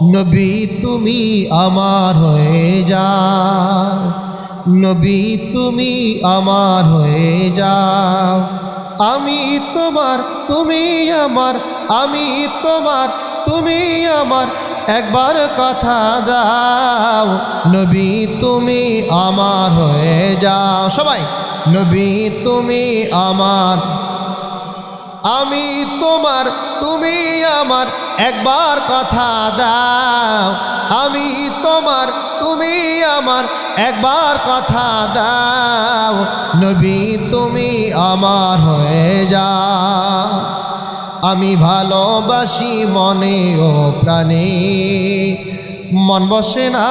নবী তুমি আমার হয়ে যাও, নবী তুমি আমার হয়ে যাও। আমি তোমার তুমি আমার, আমি তোমার তুমি আমার, একবার কথা দাও, নবী তুমি আমার হয়ে যাও। সবাই নবী তুমি আমার, আমি তোমার তুমি আমার, একবার কথা দাও, আমি তোমার তুমি আমার, একবার কথা দাও, নবী তুমি আমার হয়ে যাও। আমি ভালোবাসি মনে ও প্রাণে, মন বসে না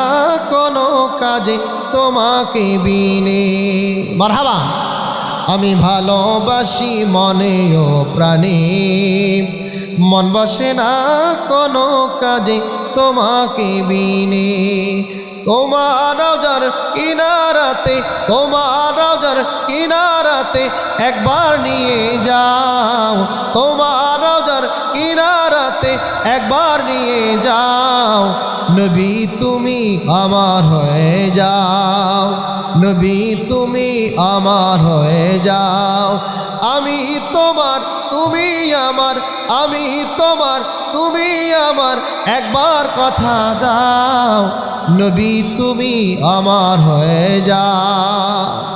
কোনো কাজে তোমাকে বিনে। মারহাবা। আমি ভালোবাসি মনে ও প্রাণে, মন বসে না কোনো কাজে তোমাকে বিনে। তোমার রওজার কিনারাতে, তোমার রওজার কিনারাতে একবার নিয়ে যাও, তোমার রওজার কিনারাতে একবার নিয়ে যাও, নবী তুমি আমার হয়ে যাও, নবী তুমি আমার হয়ে যাও। আমি তোমার তুমি আমার, আমি তোমার তুমি আমার, একবার কথা দাও, নবী তুমি আমার হয়ে যাও।